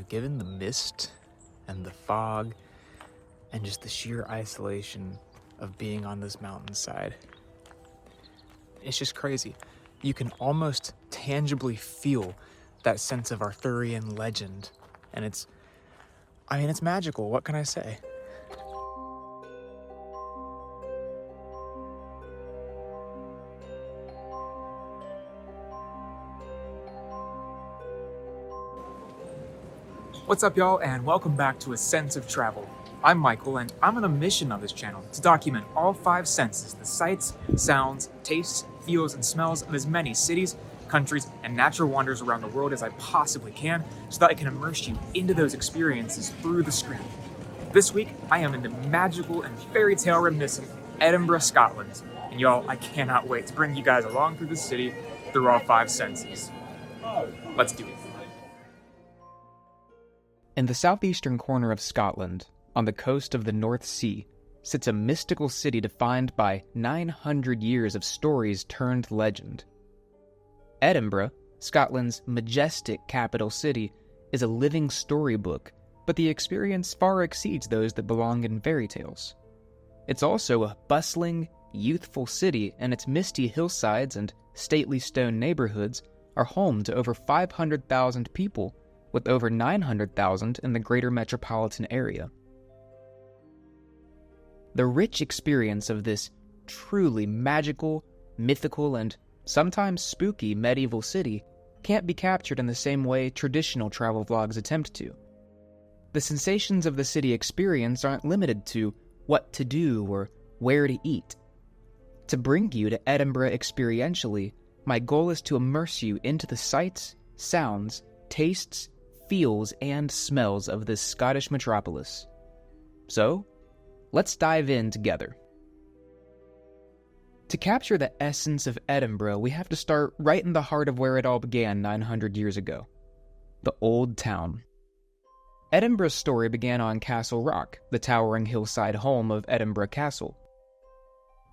Given the mist and the fog and just the sheer isolation of being on this mountainside, it's just crazy. You can almost tangibly feel that sense of Arthurian legend, and it's magical. What can I say? What's up, y'all, and welcome back to A Sense of Travel. I'm Michael, and I'm on a mission on this channel to document all 5 senses, the sights, sounds, tastes, feels, and smells of as many cities, countries, and natural wonders around the world as I possibly can, so that I can immerse you into those experiences through the screen. This week, I am in the magical and fairy tale reminiscent Edinburgh, Scotland. And y'all, I cannot wait to bring you guys along through the city through all 5 senses. Let's do it. In the southeastern corner of Scotland, on the coast of the North Sea, sits a mystical city defined by 900 years of stories turned legend. Edinburgh, Scotland's majestic capital city, is a living storybook, but the experience far exceeds those that belong in fairy tales. It's also a bustling, youthful city, and its misty hillsides and stately stone neighborhoods are home to over 500,000 people, with over 900,000 in the greater metropolitan area. The rich experience of this truly magical, mythical, and sometimes spooky medieval city can't be captured in the same way traditional travel vlogs attempt to. The sensations of the city experience aren't limited to what to do or where to eat. To bring you to Edinburgh experientially, my goal is to immerse you into the sights, sounds, tastes, feels, and smells of this Scottish metropolis. So, let's dive in together. To capture the essence of Edinburgh, we have to start right in the heart of where it all began 900 years ago. The Old Town. Edinburgh's story began on Castle Rock, the towering hillside home of Edinburgh Castle.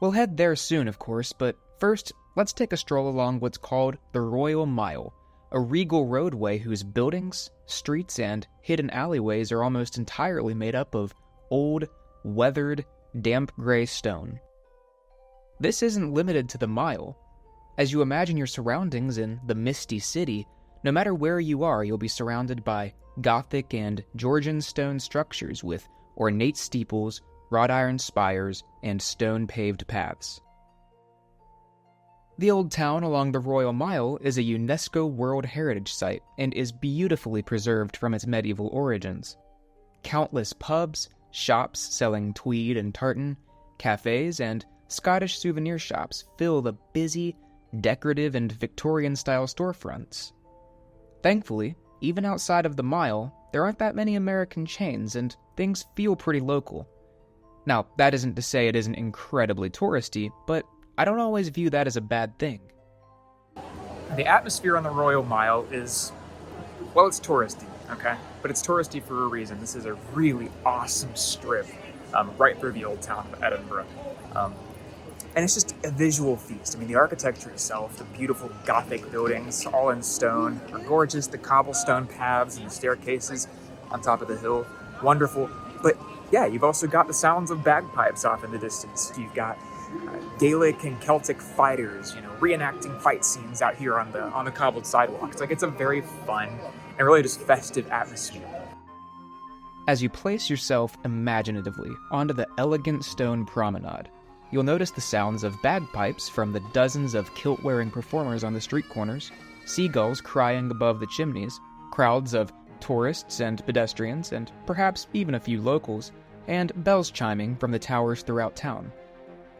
We'll head there soon, of course, but first, let's take a stroll along what's called the Royal Mile, a regal roadway whose buildings, streets, and hidden alleyways are almost entirely made up of old, weathered, damp gray stone. This isn't limited to the mile. As you imagine your surroundings in the misty city, no matter where you are, you'll be surrounded by Gothic and Georgian stone structures with ornate steeples, wrought iron spires, and stone-paved paths. The Old Town along the Royal Mile is a UNESCO World Heritage Site and is beautifully preserved from its medieval origins. Countless pubs, shops selling tweed and tartan, cafes, and Scottish souvenir shops fill the busy, decorative, and Victorian-style storefronts. Thankfully, even outside of the mile, there aren't that many American chains, and things feel pretty local. Now, that isn't to say it isn't incredibly touristy, but I don't always view that as a bad thing. The atmosphere on the Royal Mile is, well, it's touristy, okay? But it's touristy for a reason. This is a really awesome strip right through the Old Town of Edinburgh. And it's just a visual feast. I mean, the architecture itself, the beautiful Gothic buildings, all in stone, are gorgeous. The cobblestone paths and the staircases on top of the hill, wonderful. But yeah, you've also got the sounds of bagpipes off in the distance. You've got Gaelic and Celtic fighters, reenacting fight scenes out here on the cobbled sidewalks. It's a very fun and really just festive atmosphere. As you place yourself imaginatively onto the elegant stone promenade, you'll notice the sounds of bagpipes from the dozens of kilt-wearing performers on the street corners, seagulls crying above the chimneys, crowds of tourists and pedestrians, and perhaps even a few locals, and bells chiming from the towers throughout town.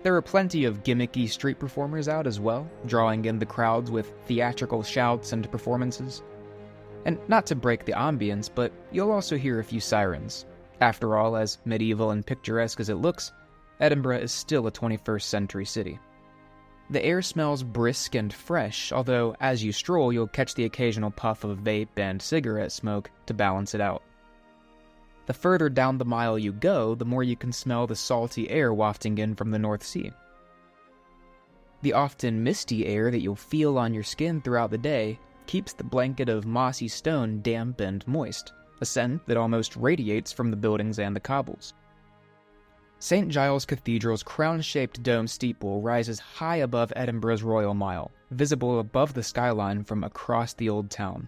There are plenty of gimmicky street performers out as well, drawing in the crowds with theatrical shouts and performances. And not to break the ambience, but you'll also hear a few sirens. After all, as medieval and picturesque as it looks, Edinburgh is still a 21st century city. The air smells brisk and fresh, although as you stroll you'll catch the occasional puff of vape and cigarette smoke to balance it out. The further down the mile you go, the more you can smell the salty air wafting in from the North Sea. The often misty air that you'll feel on your skin throughout the day keeps the blanket of mossy stone damp and moist, a scent that almost radiates from the buildings and the cobbles. St. Giles Cathedral's crown-shaped dome steeple rises high above Edinburgh's Royal Mile, visible above the skyline from across the old town.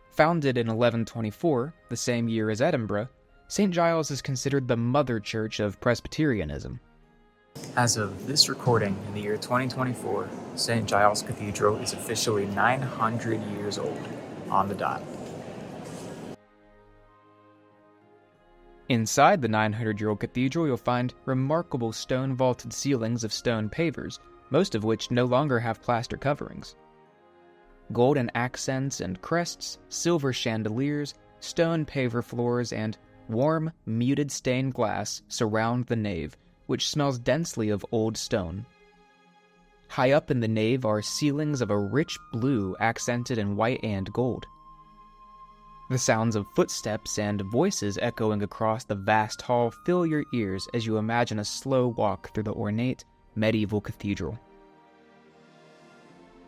Founded in 1124, the same year as Edinburgh, St. Giles is considered the mother church of Presbyterianism. As of this recording in the year 2024, St. Giles Cathedral is officially 900 years old, on the dot. Inside the 900-year-old cathedral, you'll find remarkable stone-vaulted ceilings of stone pavers, most of which no longer have plaster coverings. Golden accents and crests, silver chandeliers, stone paver floors, and warm, muted stained glass surround the nave, which smells densely of old stone. High up in the nave are ceilings of a rich blue accented in white and gold. The sounds of footsteps and voices echoing across the vast hall fill your ears as you imagine a slow walk through the ornate, medieval cathedral.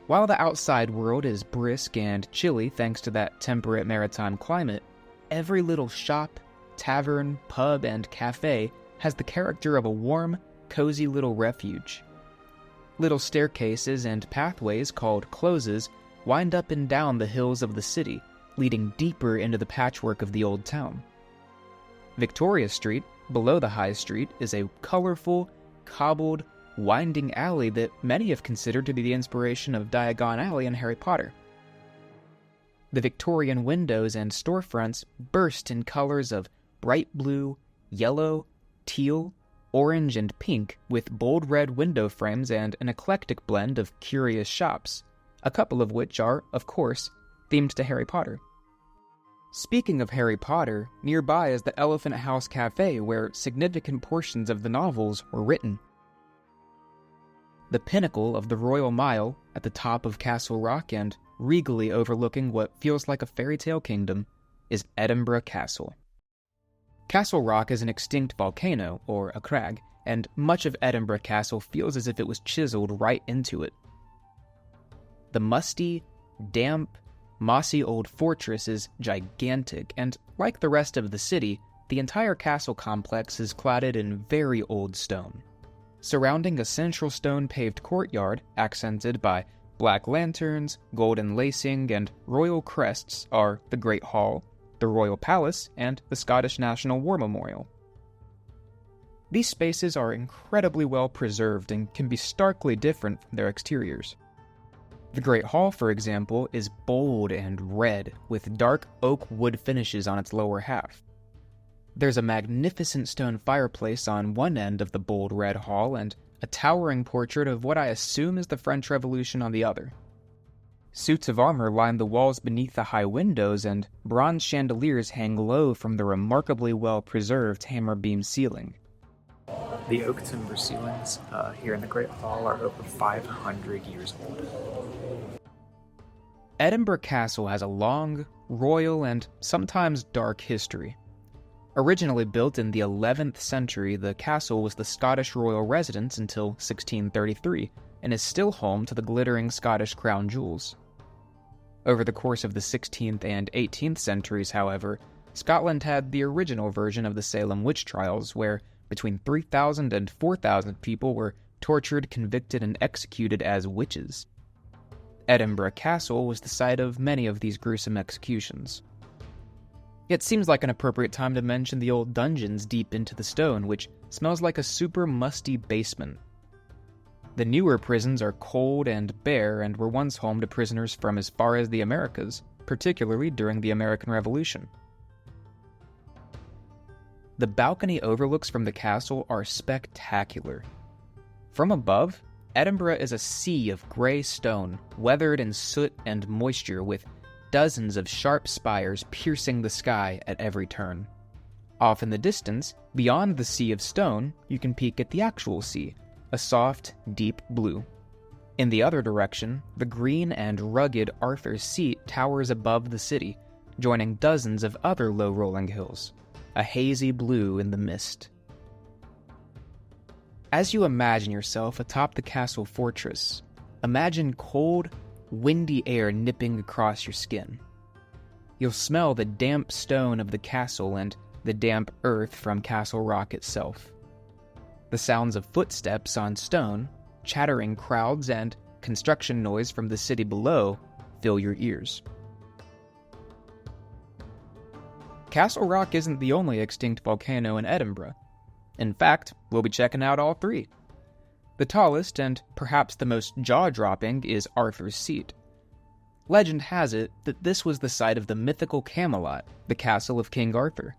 While the outside world is brisk and chilly thanks to that temperate maritime climate, every little shop, tavern, pub, and cafe has the character of a warm, cozy little refuge. Little staircases and pathways called closes wind up and down the hills of the city, leading deeper into the patchwork of the old town. Victoria Street, below the High Street, is a colorful, cobbled, winding alley that many have considered to be the inspiration of Diagon Alley in Harry Potter. The Victorian windows and storefronts burst in colors of bright blue, yellow, teal, orange, and pink, with bold red window frames and an eclectic blend of curious shops, a couple of which are, of course, themed to Harry Potter. Speaking of Harry Potter, nearby is the Elephant House Cafe, where significant portions of the novels were written. The pinnacle of the Royal Mile, at the top of Castle Rock and regally overlooking what feels like a fairytale kingdom, is Edinburgh Castle. Castle Rock is an extinct volcano, or a crag, and much of Edinburgh Castle feels as if it was chiseled right into it. The musty, damp, mossy old fortress is gigantic, and like the rest of the city, the entire castle complex is cladded in very old stone. Surrounding a central stone-paved courtyard, accented by black lanterns, golden lacing, and royal crests, are the Great Hall, the Royal Palace, and the Scottish National War Memorial. These spaces are incredibly well preserved and can be starkly different from their exteriors. The Great Hall, for example, is bold and red, with dark oak wood finishes on its lower half. There's a magnificent stone fireplace on one end of the bold red hall, and a towering portrait of what I assume is the French Revolution on the other. Suits of armor line the walls beneath the high windows, and bronze chandeliers hang low from the remarkably well-preserved hammer beam ceiling. The oak timber ceilings here in the Great Hall are over 500 years old. Edinburgh Castle has a long, royal, and sometimes dark history. Originally built in the 11th century, the castle was the Scottish royal residence until 1633, and is still home to the glittering Scottish crown jewels. Over the course of the 16th and 18th centuries, however, Scotland had the original version of the Salem witch trials, where between 3,000 and 4,000 people were tortured, convicted, and executed as witches. Edinburgh Castle was the site of many of these gruesome executions. It seems like an appropriate time to mention the old dungeons deep into the stone, which smells like a super musty basement. The newer prisons are cold and bare and were once home to prisoners from as far as the Americas, particularly during the American Revolution. The balcony overlooks from the castle are spectacular. From above, Edinburgh is a sea of grey stone, weathered in soot and moisture, with dozens of sharp spires piercing the sky at every turn. Off in the distance, beyond the sea of stone, you can peek at the actual sea, a soft, deep blue. In the other direction, the green and rugged Arthur's Seat towers above the city, joining dozens of other low-rolling hills, a hazy blue in the mist. As you imagine yourself atop the castle fortress, imagine cold, windy air nipping across your skin. You'll smell the damp stone of the castle and the damp earth from Castle Rock itself. The sounds of footsteps on stone, chattering crowds, and construction noise from the city below fill your ears. Castle Rock isn't the only extinct volcano in Edinburgh. In fact, we'll be checking out all three. The tallest and perhaps the most jaw-dropping is Arthur's Seat. Legend has it that this was the site of the mythical Camelot, the castle of King Arthur.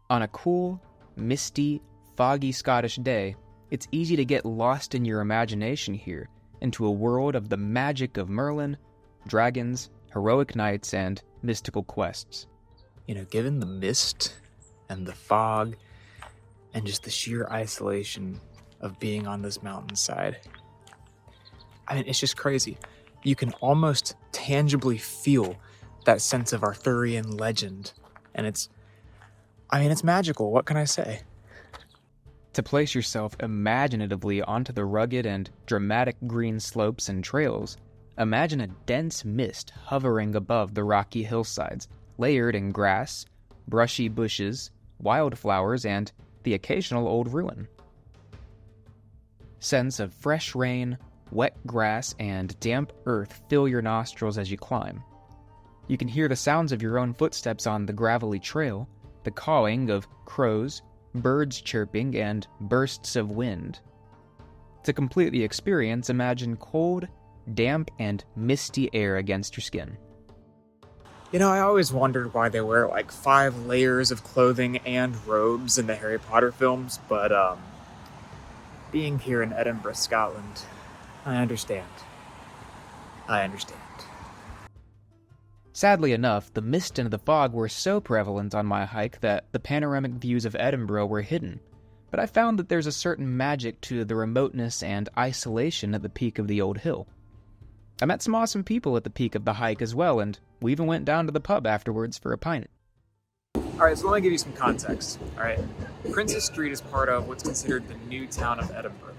On a cool, misty, foggy Scottish day, it's easy to get lost in your imagination here into a world of the magic of Merlin, dragons, heroic knights, and mystical quests. Given the mist and the fog and just the sheer isolation of being on this mountainside, it's just crazy. You can almost tangibly feel that sense of Arthurian legend, and it's magical. What can I say? To place yourself imaginatively onto the rugged and dramatic green slopes and trails, imagine a dense mist hovering above the rocky hillsides, layered in grass, brushy bushes, wildflowers, and the occasional old ruin. Scents of fresh rain, wet grass, and damp earth fill your nostrils as you climb. You can hear the sounds of your own footsteps on the gravelly trail, the cawing of crows, birds chirping, and bursts of wind. To complete the experience, imagine cold, damp, and misty air against your skin. I always wondered why they wear 5 layers of clothing and robes in the Harry Potter films, but being here in Edinburgh, Scotland, I understand. Sadly enough, the mist and the fog were so prevalent on my hike that the panoramic views of Edinburgh were hidden, but I found that there's a certain magic to the remoteness and isolation at the peak of the old hill. I met some awesome people at the peak of the hike as well, and we even went down to the pub afterwards for a pint. Alright, so let me give you some context. Alright, Princes Street is part of what's considered the new town of Edinburgh,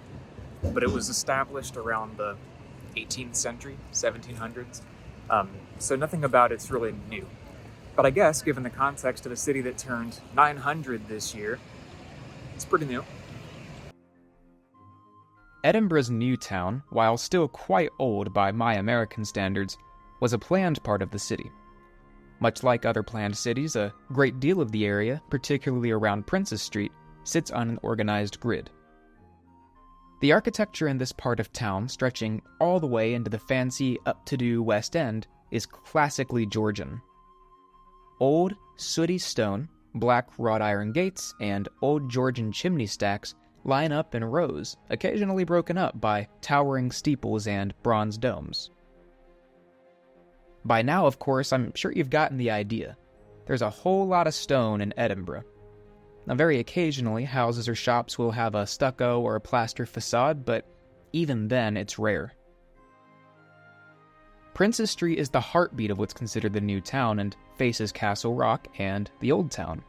but it was established around the 18th century, 1700s, so nothing about it's really new. But I guess, given the context of a city that turned 900 this year, it's pretty new. Edinburgh's new town, while still quite old by my American standards, was a planned part of the city. Much like other planned cities, a great deal of the area, particularly around Princes Street, sits on an organized grid. The architecture in this part of town, stretching all the way into the fancy, up-to-do West End, is classically Georgian. Old, sooty stone, black wrought iron gates, and old Georgian chimney stacks line up in rows, occasionally broken up by towering steeples and bronze domes. By now, of course, I'm sure you've gotten the idea. There's a whole lot of stone in Edinburgh. Now, very occasionally, houses or shops will have a stucco or a plaster facade, but even then, it's rare. Princes Street is the heartbeat of what's considered the new town and faces Castle Rock and the Old Town.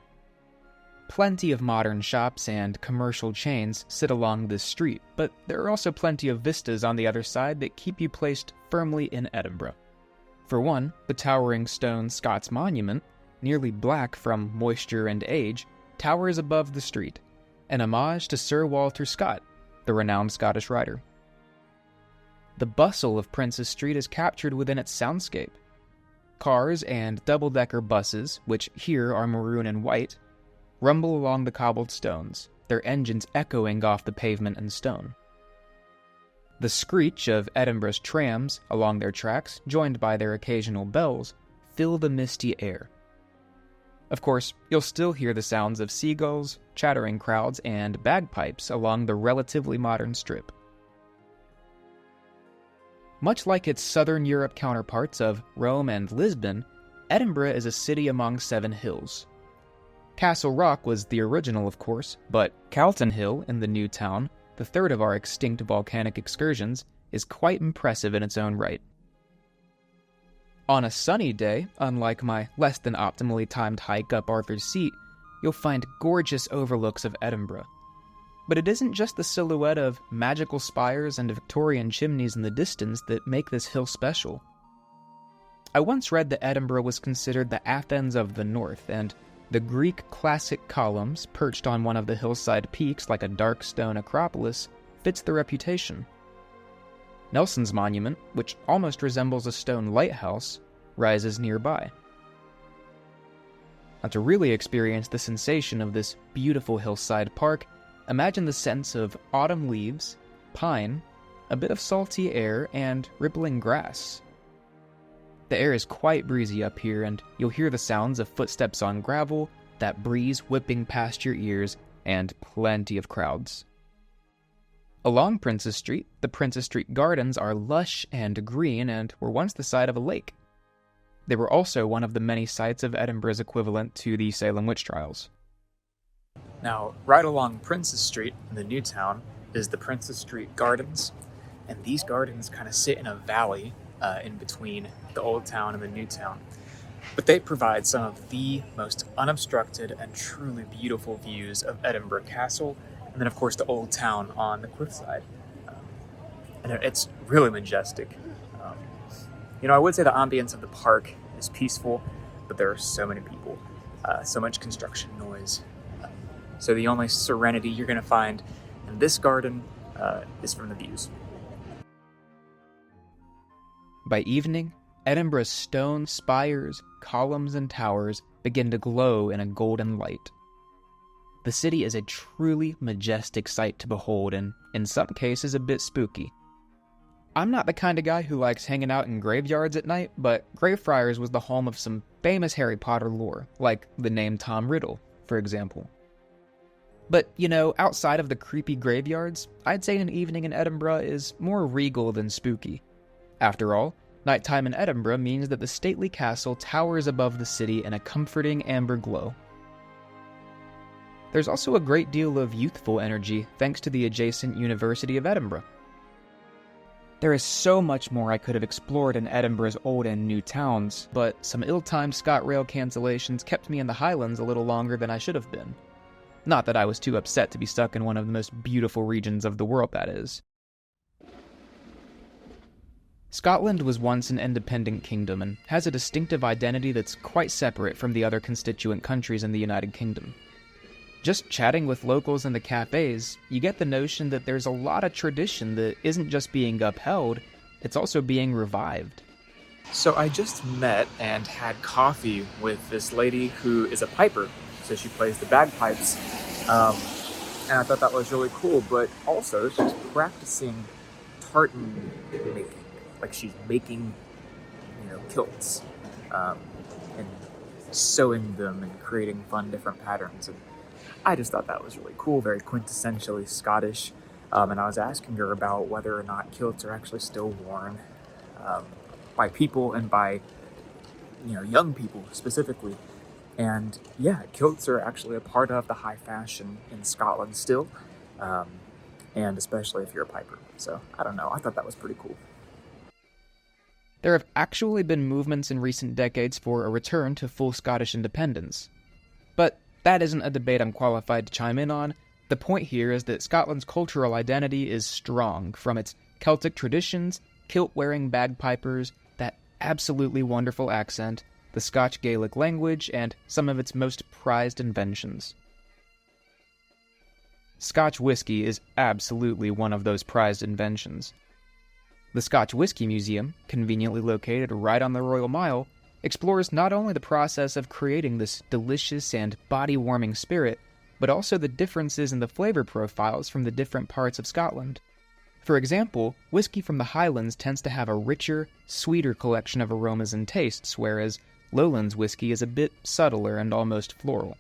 Plenty of modern shops and commercial chains sit along this street, but there are also plenty of vistas on the other side that keep you placed firmly in Edinburgh. For one, the towering stone Scots monument, nearly black from moisture and age, towers above the street, an homage to Sir Walter Scott, the renowned Scottish writer. The bustle of Princes Street is captured within its soundscape. Cars and double-decker buses, which here are maroon and white, rumble along the cobbled stones, their engines echoing off the pavement and stone. The screech of Edinburgh's trams along their tracks, joined by their occasional bells, fill the misty air. Of course, you'll still hear the sounds of seagulls, chattering crowds, and bagpipes along the relatively modern strip. Much like its southern Europe counterparts of Rome and Lisbon, Edinburgh is a city among 7 hills. Castle Rock was the original, of course, but Calton Hill in the new town, the third of our extinct volcanic excursions, is quite impressive in its own right. On a sunny day, unlike my less than optimally timed hike up Arthur's Seat, you'll find gorgeous overlooks of Edinburgh. But it isn't just the silhouette of magical spires and Victorian chimneys in the distance that make this hill special. I once read that Edinburgh was considered the Athens of the North, and the Greek classic columns, perched on one of the hillside peaks like a dark stone acropolis, fits the reputation. Nelson's monument, which almost resembles a stone lighthouse, rises nearby. Now, to really experience the sensation of this beautiful hillside park, imagine the sense of autumn leaves, pine, a bit of salty air, and rippling grass. The air is quite breezy up here, and you'll hear the sounds of footsteps on gravel, that breeze whipping past your ears, and plenty of crowds. Along Princess Street, the Princess Street Gardens are lush and green and were once the site of a lake. They were also one of the many sites of Edinburgh's equivalent to the Salem witch trials. Now, right along Princess Street in the new town is the Princess Street Gardens, and these gardens kind of sit in a valley in between the old town and the new town. But they provide some of the most unobstructed and truly beautiful views of Edinburgh Castle, and then of course the old town on the cliffside. And it's really majestic. I would say the ambience of the park is peaceful, but there are so many people, so much construction noise. So the only serenity you're going to find in this garden is from the views. By evening, Edinburgh's stone spires, columns, and towers begin to glow in a golden light. The city is a truly majestic sight to behold, and in some cases a bit spooky. I'm not the kind of guy who likes hanging out in graveyards at night, but Greyfriars was the home of some famous Harry Potter lore, like the name Tom Riddle, for example. But, outside of the creepy graveyards, I'd say an evening in Edinburgh is more regal than spooky. After all, nighttime in Edinburgh means that the stately castle towers above the city in a comforting amber glow. There's also a great deal of youthful energy thanks to the adjacent University of Edinburgh. There is so much more I could have explored in Edinburgh's old and new towns, but some ill-timed ScotRail cancellations kept me in the Highlands a little longer than I should have been. Not that I was too upset to be stuck in one of the most beautiful regions of the world, that is. Scotland was once an independent kingdom and has a distinctive identity that's quite separate from the other constituent countries in the United Kingdom. Just chatting with locals in the cafes, you get the notion that there's a lot of tradition that isn't just being upheld, it's also being revived. So I just met and had coffee with this lady who is a piper, so she plays the bagpipes, and I thought that was really cool, but also she's practicing tartan making. Like she's making, kilts, and sewing them and creating fun different patterns. And I just thought that was really cool, very quintessentially Scottish. And I was asking her about whether or not kilts are actually still worn by people and by, young people specifically. And yeah, kilts are actually a part of the high fashion in Scotland still, and especially if you're a piper. So I don't know, I thought that was pretty cool. There have actually been movements in recent decades for a return to full Scottish independence. But that isn't a debate I'm qualified to chime in on. The point here is that Scotland's cultural identity is strong, from its Celtic traditions, kilt-wearing bagpipers, that absolutely wonderful accent, the Scotch Gaelic language, and some of its most prized inventions. Scotch whisky is absolutely one of those prized inventions. The Scotch Whisky Museum, conveniently located right on the Royal Mile, explores not only the process of creating this delicious and body-warming spirit, but also the differences in the flavor profiles from the different parts of Scotland. For example, whiskey from the Highlands tends to have a richer, sweeter collection of aromas and tastes, whereas Lowlands whiskey is a bit subtler and almost floral.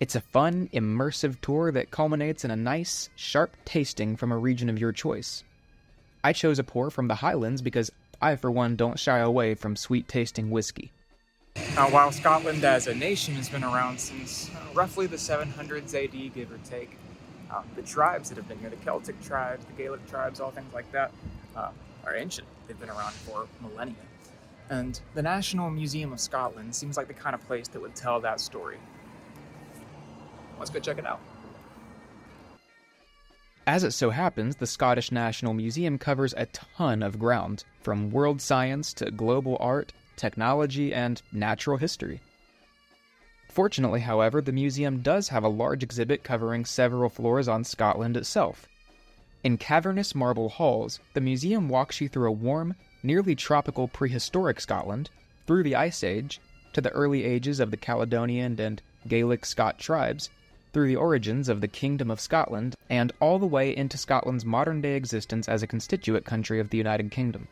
It's a fun, immersive tour that culminates in a nice, sharp tasting from a region of your choice. I chose a pour from the Highlands because I, for one, don't shy away from sweet-tasting whiskey. While Scotland as a nation has been around since roughly the 700s AD, give or take, the tribes that have been here, the Celtic tribes, the Gaelic tribes, all things like that, are ancient. They've been around for millennia. And the National Museum of Scotland seems like the kind of place that would tell that story. Let's go check it out. As it so happens, the Scottish National Museum covers a ton of ground, from world science to global art, technology, and natural history. Fortunately, however, the museum does have a large exhibit covering several floors on Scotland itself. In cavernous marble halls, the museum walks you through a warm, nearly tropical prehistoric Scotland, through the Ice Age, to the early ages of the Caledonian and Gaelic Scot tribes, through the origins of the Kingdom of Scotland, and all the way into Scotland's modern-day existence as a constituent country of the United Kingdom.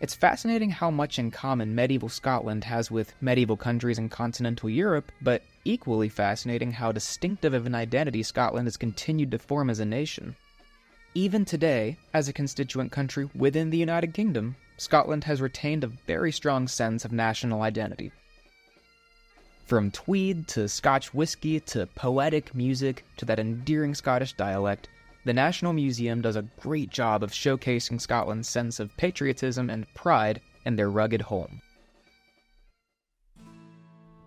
It's fascinating how much in common medieval Scotland has with medieval countries in continental Europe, but equally fascinating how distinctive of an identity Scotland has continued to form as a nation. Even today, as a constituent country within the United Kingdom, Scotland has retained a very strong sense of national identity. From tweed to Scotch whisky to poetic music to that endearing Scottish dialect, the National Museum does a great job of showcasing Scotland's sense of patriotism and pride in their rugged home.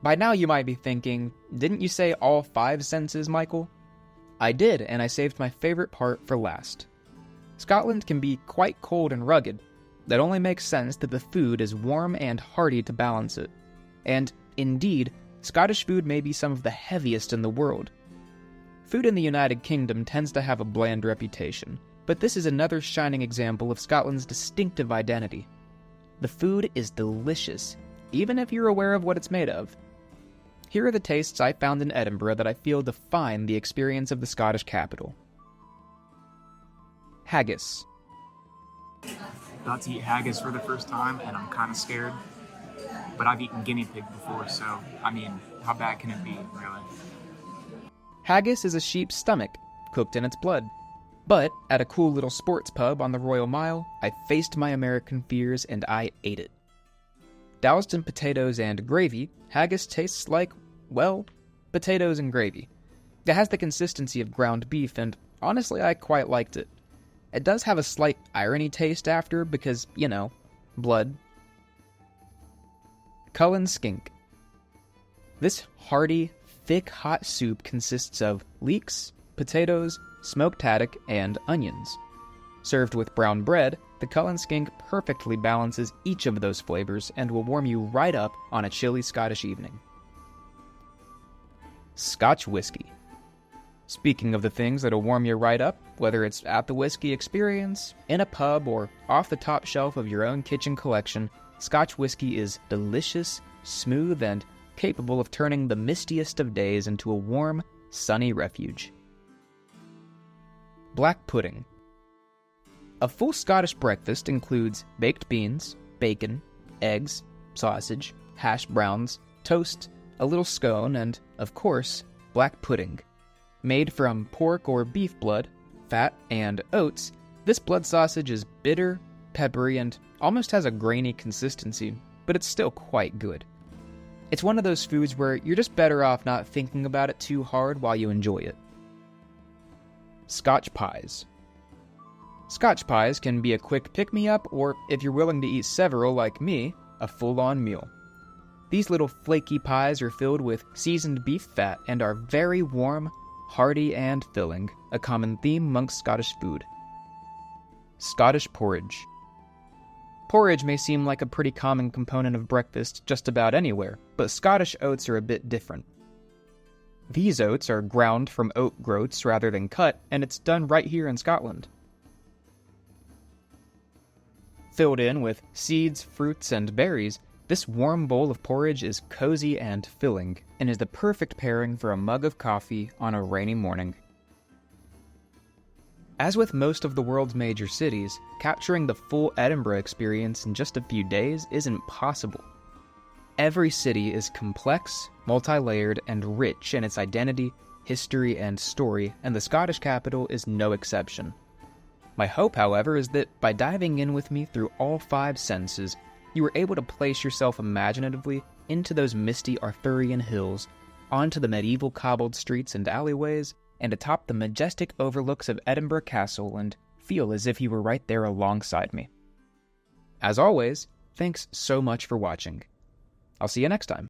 By now you might be thinking, didn't you say all 5 senses, Michael? I did, and I saved my favorite part for last. Scotland can be quite cold and rugged. That only makes sense that the food is warm and hearty to balance it. And, indeed, Scottish food may be some of the heaviest in the world. Food in the United Kingdom tends to have a bland reputation, but this is another shining example of Scotland's distinctive identity. The food is delicious, even if you're aware of what it's made of. Here are the tastes I found in Edinburgh that I feel define the experience of the Scottish capital. Haggis. About to eat haggis for the first time, and I'm kind of scared. But I've eaten guinea pig before, so, I mean, how bad can it be, really? Haggis is a sheep's stomach, cooked in its blood. But, at a cool little sports pub on the Royal Mile, I faced my American fears and I ate it. Doused in potatoes and gravy, haggis tastes like, well, potatoes and gravy. It has the consistency of ground beef, and honestly, I quite liked it. It does have a slight irony taste after, because, you know, blood. Cullen skink. This hearty, thick, hot soup consists of leeks, potatoes, smoked haddock, and onions. Served with brown bread, the Cullen skink perfectly balances each of those flavors and will warm you right up on a chilly Scottish evening. Scotch whiskey. Speaking of the things that'll warm you right up, whether it's at the whiskey experience, in a pub, or off the top shelf of your own kitchen collection, Scotch whiskey is delicious, smooth, and capable of turning the mistiest of days into a warm, sunny refuge. Black pudding. A full Scottish breakfast includes baked beans, bacon, eggs, sausage, hash browns, toast, a little scone, and, of course, black pudding. Made from pork or beef blood, fat, and oats, this blood sausage is bitter, peppery, and almost has a grainy consistency, but it's still quite good. It's one of those foods where you're just better off not thinking about it too hard while you enjoy it. Scotch pies. Scotch pies can be a quick pick-me-up, or if you're willing to eat several like me, a full-on meal. These little flaky pies are filled with seasoned beef fat and are very warm, hearty, and filling, a common theme amongst Scottish food. Scottish porridge. Porridge may seem like a pretty common component of breakfast just about anywhere, but Scottish oats are a bit different. These oats are ground from oat groats rather than cut, and it's done right here in Scotland. Filled in with seeds, fruits, and berries, this warm bowl of porridge is cozy and filling, and is the perfect pairing for a mug of coffee on a rainy morning. As with most of the world's major cities, capturing the full Edinburgh experience in just a few days isn't possible. Every city is complex, multi-layered, and rich in its identity, history, and story, and the Scottish capital is no exception. My hope, however, is that by diving in with me through all 5 senses, you were able to place yourself imaginatively into those misty Arthurian hills, onto the medieval cobbled streets and alleyways, and atop the majestic overlooks of Edinburgh Castle, and feel as if you were right there alongside me. As always, thanks so much for watching. I'll see you next time.